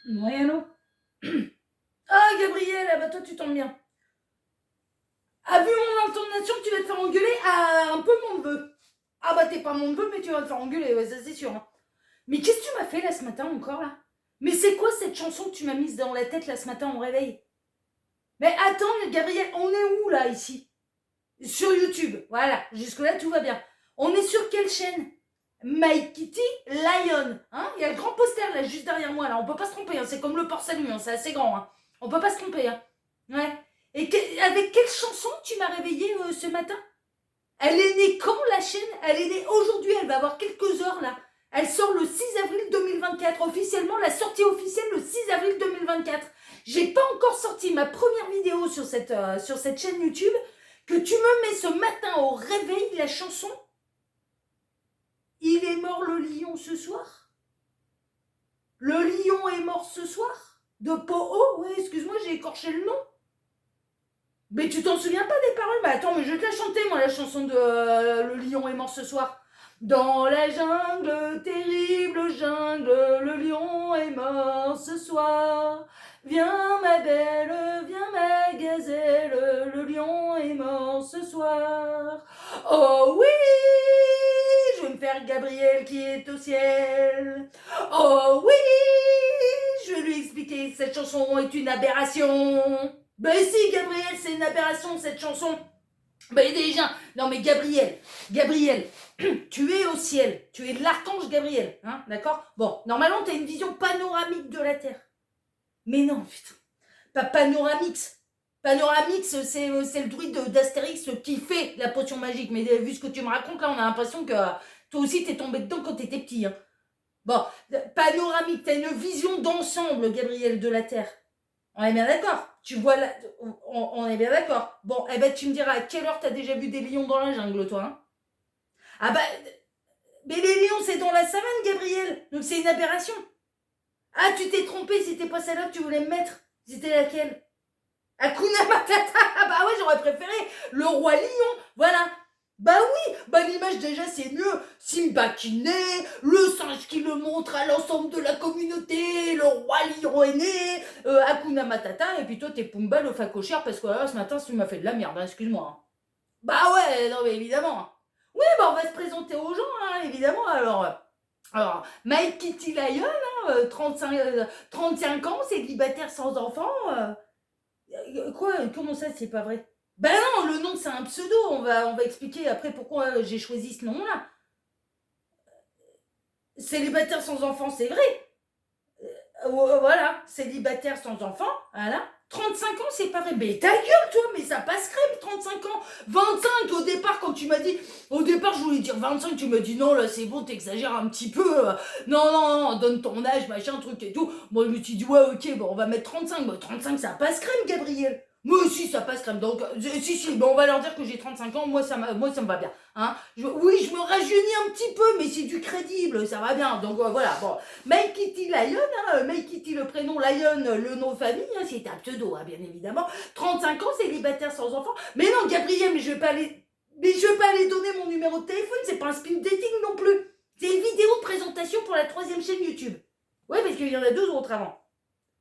Oui, allô. Ah, Gabriel, ah bah toi tu tombes bien. Ah, vu mon intonation, tu vas te faire engueuler. Ah, un peu mon neveu. Ah bah t'es pas mon neveu, mais tu vas te faire engueuler, ouais, ça c'est sûr. Hein. Mais qu'est-ce que tu m'as fait là ce matin encore là? Mais c'est quoi cette chanson que tu m'as mise dans la tête là ce matin au réveil? Mais attends, Gabriel, on est où là ici? Sur YouTube, voilà, jusque-là tout va bien. On est sur quelle chaîne? My Kitty Lion. Hein, il y a le grand poster là juste derrière moi là, on peut pas se tromper, hein. C'est comme le port salut, hein. C'est assez grand. Hein. On peut pas se tromper. Hein. Ouais. Et avec quelle chanson tu m'as réveillée ce matin? Elle est née quand la chaîne? Elle est née aujourd'hui, elle va avoir quelques heures là. Elle sort le 6 avril 2024. Officiellement, la sortie officielle le 6 avril 2024. J'ai pas encore sorti ma première vidéo sur cette chaîne YouTube que tu me mets ce matin au réveil la chanson Il est mort le lion ce soir. Le lion est mort ce soir. De Poho, oui, excuse-moi, j'ai écorché le nom. Mais tu t'en souviens pas des paroles? Bah attends, mais je vais te la chanter, moi, la chanson de Le lion est mort ce soir. Dans la jungle, terrible jungle, le lion est mort ce soir. Viens ma belle, viens ma gazelle, le lion est mort ce soir. Oh oui, je vais me faire Gabriel qui est au ciel. Oh oui, je vais lui expliquer que cette chanson est une aberration. Ben si, Gabriel, c'est une aberration cette chanson. Ben déjà, non mais Gabriel, tu es au ciel, tu es l'archange Gabriel, hein, d'accord? Bon, normalement, tu as une vision panoramique de la Terre. Mais non, putain, pas panoramix. Panoramix, c'est le druide d'Astérix qui fait la potion magique. Mais vu ce que tu me racontes, là, on a l'impression que toi aussi, t'es tombé dedans quand t'étais petit. Hein. Bon, panoramique, t'as une vision d'ensemble, Gabriel, de la Terre. On est bien d'accord. Tu vois là, on est bien d'accord. Bon, eh ben tu me diras à quelle heure t'as déjà vu des lions dans la jungle, toi. Hein? Ah bah, mais les lions c'est dans la savane, Gabriel. Donc c'est une aberration. Ah, tu t'es trompé, c'était pas celle-là que tu voulais me mettre. C'était laquelle? Hakuna Matata. Ah bah ouais, j'aurais préféré le roi lion. Voilà. Bah oui, bah l'image déjà c'est mieux. Simba qui naît, le singe qui le montre à l'ensemble de la communauté, le roi lion est né, Hakuna Matata, et puis toi t'es Pumba le facochère parce que ce matin tu m'as fait de la merde, hein, excuse-moi. Hein. Bah ouais, non mais évidemment. Oui, bah on va se présenter aux gens, hein, évidemment. Alors, Mike Kitty Lion, hein, 35 ans, célibataire sans enfant. Quoi? Comment ça, c'est pas vrai? Ben non, le nom c'est un pseudo. On va expliquer après pourquoi j'ai choisi ce nom-là. Célibataire sans enfant, c'est vrai. Voilà, célibataire sans enfant, voilà. 35 ans, c'est pas vrai. Mais ta gueule, toi, mais ça passe crème, 35 ans. 25, au départ, quand tu m'as dit. Au départ, je voulais dire 25, tu m'as dit non, là, c'est bon, t'exagères un petit peu. Non, non, non, donne ton âge, machin, truc et tout. Moi, je me suis dit, ouais, ok, bon, on va mettre 35. Bon, 35, ça passe crème, Gabriel. Moi aussi, ça passe crème. Donc, si, bon, on va leur dire que j'ai 35 ans. Moi, ça me va bien. Hein oui, je me rajeunis un petit peu, mais c'est du crédible, ça va bien. Donc, voilà, bon. Make Kitty Lion, hein, Make Kitty le prénom, Lion le nom de famille, hein, c'est un pseudo, hein, bien évidemment. 35 ans, célibataire sans enfant. Mais non, Gabriel, mais je vais pas aller donner mon numéro de téléphone, c'est pas un speed dating non plus. C'est une vidéo de présentation pour la 3e chaîne YouTube. Ouais, parce qu'il y en a 2 autres avant.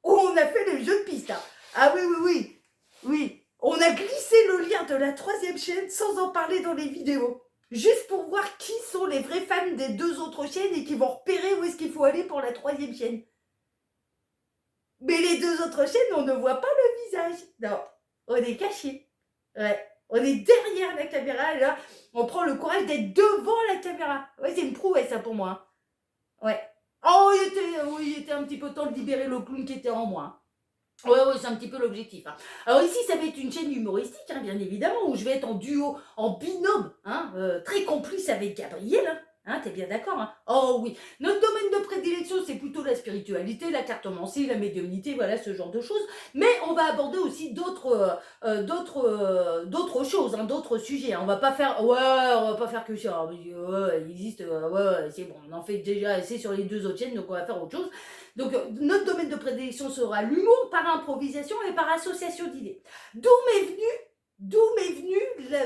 Oh, on a fait les jeux de piste. Hein. Ah oui, oui, oui. Oui. On a glissé le lien de la 3e chaîne sans en parler dans les vidéos. Juste pour voir qui sont les vrais fans des 2 autres chaînes et qui vont repérer où est-ce qu'il faut aller pour la 3e chaîne. Mais les 2 autres chaînes, on ne voit pas le visage. Non, on est caché. Ouais. On est derrière la caméra et là, on prend le courage d'être devant la caméra. Ouais, c'est une prouesse, ça, pour moi. Ouais. Oh, il était un petit peu temps de libérer le clown qui était en moi. Ouais, c'est un petit peu l'objectif. Hein. Alors ici, ça va être une chaîne humoristique, hein, bien évidemment, où je vais être en duo, en binôme, hein, très complice avec Gabriel. Hein, t'es bien d'accord? Hein? Oh oui. Notre domaine de prédilection, c'est plutôt la spiritualité, la cartomancie, la médiumnité, voilà, ce genre de choses. Mais on va aborder aussi d'autres choses, hein, d'autres sujets. Hein. On va pas faire que ça. Ouais, il existe, ouais, c'est bon, on en fait déjà assez sur les 2 autres chaînes, donc on va faire autre chose. Donc, notre domaine de prédilection sera l'humour par improvisation et par association d'idées. D'où m'est venu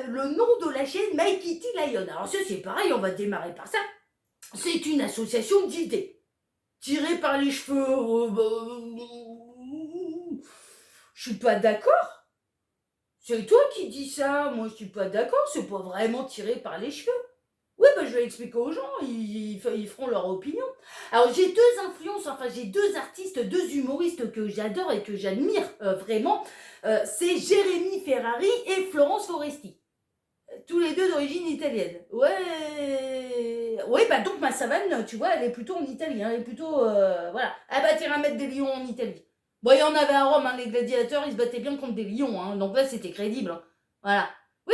le nom de la chaîne My Kitty Lion. Alors ça, c'est pareil, on va démarrer par ça. C'est une association d'idées. tiré par les cheveux. Je suis pas d'accord. C'est toi qui dis ça. Moi, je suis pas d'accord. C'est pas vraiment tiré par les cheveux. Oui, je vais expliquer aux gens, ils feront leur opinion. Alors, j'ai j'ai deux artistes, deux humoristes que j'adore et que j'admire vraiment. C'est Jérémy Ferrari et Florence Foresti. Tous les deux d'origine italienne. Ouais, donc ma savane, tu vois, elle est plutôt en Italie. Elle est plutôt, voilà. Ah t'iras mettre des lions en Italie. Bon, il y en avait à Rome, les gladiateurs, ils se battaient bien contre des lions. Donc là, c'était crédible. Voilà. Oui,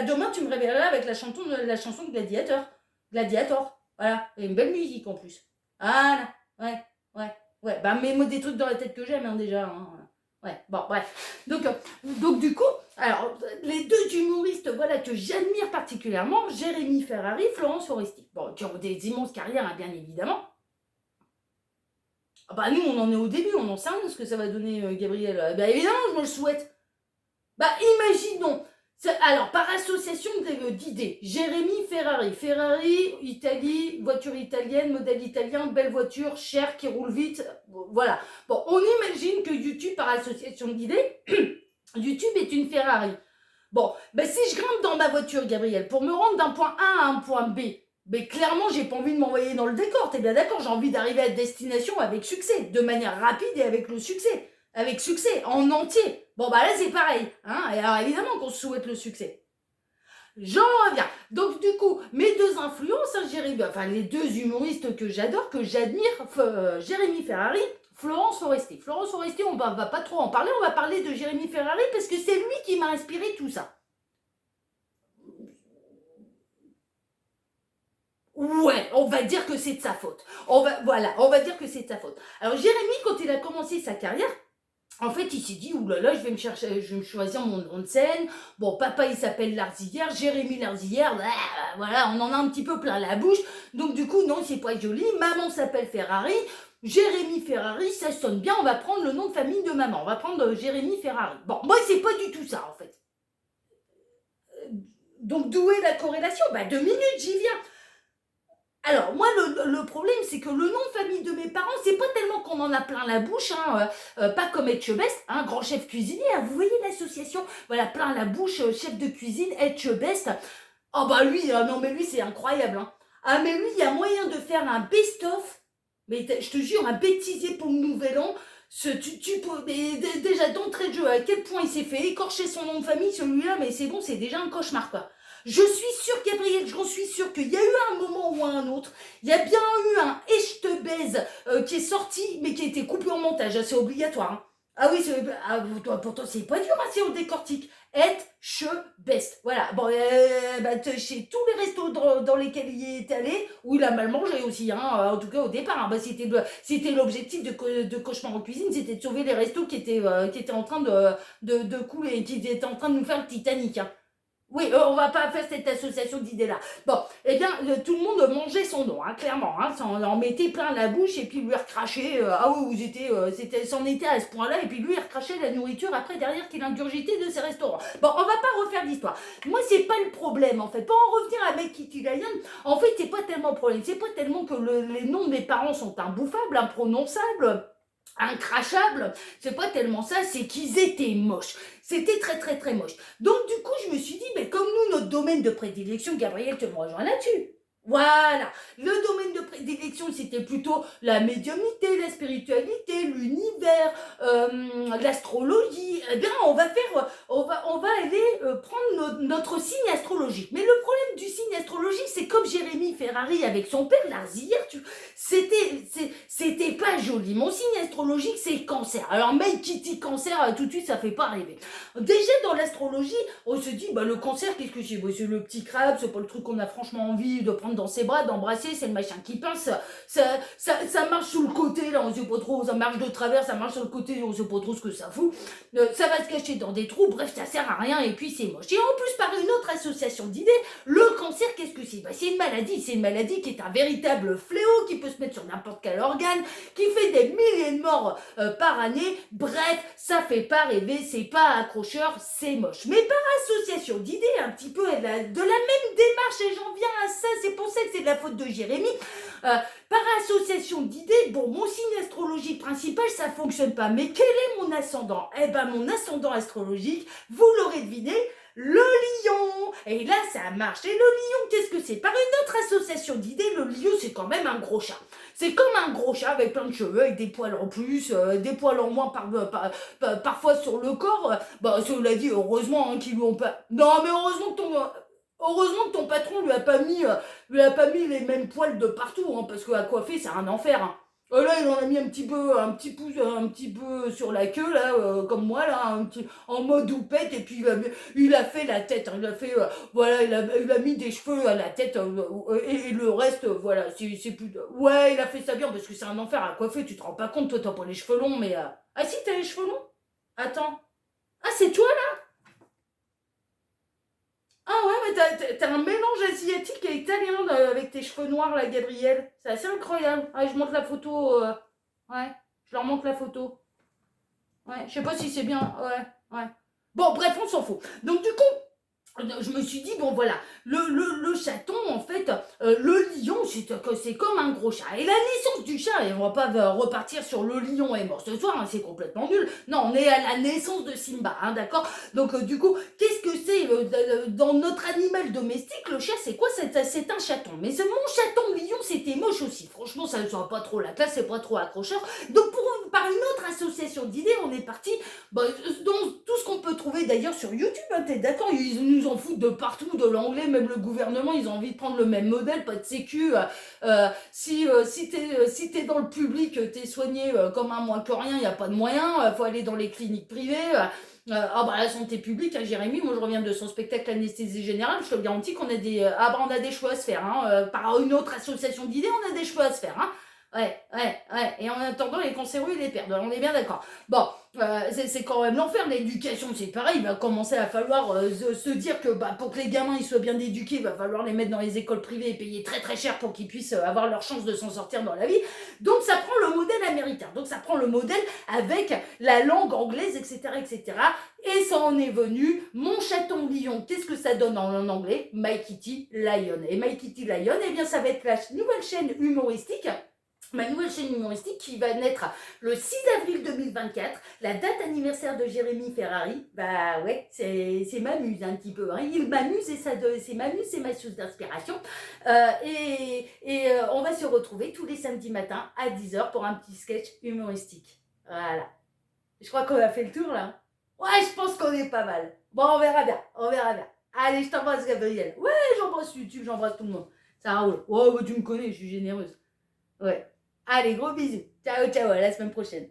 demain, tu me révéleras avec la chanson de Gladiator. Gladiator. Voilà. Et une belle musique en plus. Voilà. Ouais. Mets-moi des trucs dans la tête que j'aime, déjà. Ouais, bon, bref. Donc du coup, alors, les deux humoristes, voilà, que j'admire particulièrement, Jérémy Ferrari, Florence Foresti. Bon, qui ont des immenses carrières, bien évidemment. Nous, on en est au début, on en sait rien ce que ça va donner, Gabriel. Évidemment, je me le souhaite. Imaginons. Alors, par association d'idées, Jérémy Ferrari. Ferrari, Italie, voiture italienne, modèle italien, belle voiture, chère, qui roule vite. Voilà. Bon, on imagine que YouTube, par association d'idées, YouTube est une Ferrari. Bon, si je grimpe dans ma voiture, Gabriel, pour me rendre d'un point A à un point B, clairement, j'ai pas envie de m'envoyer dans le décor. T'es bien d'accord, j'ai envie d'arriver à destination avec succès, de manière rapide et avec le succès. Avec succès, en entier. Bon, là, c'est pareil. Et alors, évidemment qu'on se souhaite le succès. J'en reviens. Donc, du coup, mes deux influences, les deux humoristes que j'adore, que j'admire, Jérémy Ferrari, Florence Foresti. Florence Foresti, on va pas trop en parler, on va parler de Jérémy Ferrari parce que c'est lui qui m'a inspiré tout ça. Ouais, on va dire que c'est de sa faute. On va dire que c'est de sa faute. Alors, Jérémy, quand il a commencé sa carrière, en fait, il s'est dit, oulala, je vais me choisir mon nom de scène. Bon, papa, il s'appelle Larzillière, Jérémy Larzillière, voilà, on en a un petit peu plein la bouche. Donc, du coup, non, c'est pas joli. Maman s'appelle Ferrari. Jérémy Ferrari, ça sonne bien, on va prendre le nom de famille de maman. On va prendre Jérémy Ferrari. Bon, moi, c'est pas du tout ça, en fait. Donc, d'où est la corrélation 2 minutes, j'y viens. Alors, moi, le problème, c'est que le nom de famille de mes parents, c'est pas tellement qu'on en a plein la bouche, pas comme Etchebest, grand chef cuisinier. Vous voyez l'association, voilà, plein la bouche, chef de cuisine, Etchebest. Lui, non, mais lui, c'est incroyable. Mais lui, il y a moyen de faire un best-of, mais je te jure, un bêtisier pour le nouvel an. Déjà, d'entrée de jeu, à quel point il s'est fait écorcher son nom de famille, celui-là, mais c'est bon, c'est déjà un cauchemar, quoi. Je suis sûre, Gabriel, j'en suis sûre qu'il y a eu un moment ou un autre, il y a bien eu un « et je te baise » qui est sorti, mais qui a été coupé en montage, c'est obligatoire. Ah oui, pourtant c'est pas dur, si on décortique. Etchebest. Voilà. Bon, chez tous les restos dans lesquels il est allé, où il a mal mangé aussi, en tout cas au départ. C'était l'objectif de Cauchemar en cuisine, c'était de sauver les restos qui étaient en train de couler, qui étaient en train de nous faire le Titanic. Oui, on va pas faire cette association d'idées-là. Bon, tout le monde mangeait son nom, clairement. Ça en mettait plein la bouche et puis lui recrachait. C'en était à ce point-là. Et puis lui, il recrachait la nourriture après derrière qu'il ingurgitait de ses restaurants. Bon, on va pas refaire l'histoire. Moi, c'est pas le problème, en fait. Pour en revenir à Make It Italian, en fait, c'est pas tellement le problème. C'est pas tellement que les noms de mes parents sont imbouffables, imprononçables, incrachables, c'est pas tellement ça, c'est qu'ils étaient moches. C'était très très très moche. Donc du coup, je me suis dit, comme nous, notre domaine de prédilection, Gabriel, te me rejoins là-dessus. Voilà, le domaine de prédilection, c'était plutôt la médiumnité, la spiritualité, l'univers, l'astrologie. On va aller prendre notre signe astrologique. Mais le problème du signe astrologique, c'est comme Jérémy Ferrari avec son père, Larzillière, c'était pas joli. Mon signe astrologique, c'est Cancer. Alors, Make It Cancer, tout de suite, ça fait pas rêver. Déjà, dans l'astrologie, on se dit, le Cancer, qu'est-ce que c'est ? C'est le petit crabe, c'est pas le truc qu'on a franchement envie de prendre dans ses bras, d'embrasser, c'est le machin qui pince. Ça marche sous le côté, là, on sait pas trop, ça marche de travers, ça marche sur le côté, on sait pas trop ce que ça fout. Ça va se cacher dans des trous, bref, ça sert à rien, et puis c'est moche. Et en plus, par une autre association d'idées, le Cancer, qu'est-ce que c'est ? C'est une maladie qui est un véritable fléau, qui peut se mettre sur n'importe quel organe, qui fait des milliers de morts par année. Bref, ça fait pas rêver, c'est pas accrocheur, c'est moche. Mais par association d'idées, un petit peu de la même démarche, et j'en viens à ça, c'est pour sait que c'est de la faute de Jérémy. Par association d'idées, bon, mon signe astrologique principal, ça fonctionne pas. Mais quel est mon ascendant? Eh ben, mon ascendant astrologique, vous l'aurez deviné, le lion. Et là, ça a marché. Le lion, qu'est-ce que c'est? Par une autre association d'idées, le lion, c'est quand même un gros chat. C'est comme un gros chat avec plein de cheveux, avec des poils en plus, des poils en moins parfois sur le corps. Bah, cela dit, heureusement qu'ils lui ont pas... Non, mais heureusement que ton patron lui a pas mis les mêmes poils de partout, hein, parce qu'à coiffer, c'est un enfer. Hein. Là, il en a mis un petit peu sur la queue, là, comme moi, là, en mode houppette, et puis il a fait la tête, hein, voilà, il a mis des cheveux à la tête, et le reste, voilà, c'est plus... Ouais, il a fait ça bien, parce que c'est un enfer à coiffer, tu te rends pas compte, toi, t'as pas les cheveux longs, mais... Ah si, t'as les cheveux longs? Attends. Ah, c'est toi, là? Ah ouais, mais t'as un mélange asiatique et italien avec tes cheveux noirs, la Gabrielle. C'est assez incroyable. Ah, je montre la photo. Ouais, je leur montre la photo. Ouais, je sais pas si c'est bien. Ouais, ouais. Bon, bref, on s'en fout. Donc, du coup, je me suis dit, bon voilà, le chaton, en fait, le lion, c'est comme un gros chat. Et la naissance du chat, et on va pas repartir sur le lion est mort ce soir, hein, c'est complètement nul. Non, on est à la naissance de Simba, hein, d'accord. Donc du coup, qu'est-ce que c'est dans notre animal domestique? Le chat, c'est quoi? C'est un chaton. Mais mon chaton lion, c'était moche aussi. Franchement, ça ne sera pas trop la classe, c'est pas trop accrocheur. Donc par une autre association d'idées, on est parti dans tout ce qu'on peut trouver d'ailleurs sur YouTube, hein, t'es d'accord? Ils nous en foutent de partout, de l'anglais, même le gouvernement, ils ont envie de prendre le même modèle, pas de sécu. Si t'es dans le public, t'es soigné comme un moins que rien, il n'y a pas de moyens, faut aller dans les cliniques privées. La santé publique, hein, Jérémy, moi je reviens de son spectacle Anesthésie Générale, je te garantis qu'on a on a des choix à se faire, hein, par une autre association d'idées, on a des choix à se faire, hein. Ouais. Et en attendant, les cancéreux, ils les perdent. On est bien d'accord. Bon, c'est quand même l'enfer. L'éducation, c'est pareil. Il va commencer à falloir se dire que pour que les gamins ils soient bien éduqués, il va falloir les mettre dans les écoles privées et payer très très cher pour qu'ils puissent avoir leur chance de s'en sortir dans la vie. Donc ça prend le modèle américain. Donc ça prend le modèle avec la langue anglaise, etc., etc. Et ça en est venu. Mon chaton lion, qu'est-ce que ça donne en anglais? My Kitty Lion. Et My Kitty Lion, eh bien ça va être la nouvelle chaîne humoristique. Ma nouvelle chaîne humoristique qui va naître le 6 avril 2024, la date anniversaire de Jérémy Ferrari. Bah ouais, c'est m'amuse un petit peu. Hein. Il m'amuse et c'est m'amuse, c'est ma source d'inspiration. On va se retrouver tous les samedis matins à 10h pour un petit sketch humoristique. Voilà. Je crois qu'on a fait le tour là. Ouais, je pense qu'on est pas mal. Bon, on verra bien. Allez, je t'embrasse Gabriel. Ouais, j'embrasse YouTube, j'embrasse tout le monde. Ça roule. Ouais, tu me connais, je suis généreuse. Ouais. Allez, gros bisous. Ciao, ciao, à la semaine prochaine.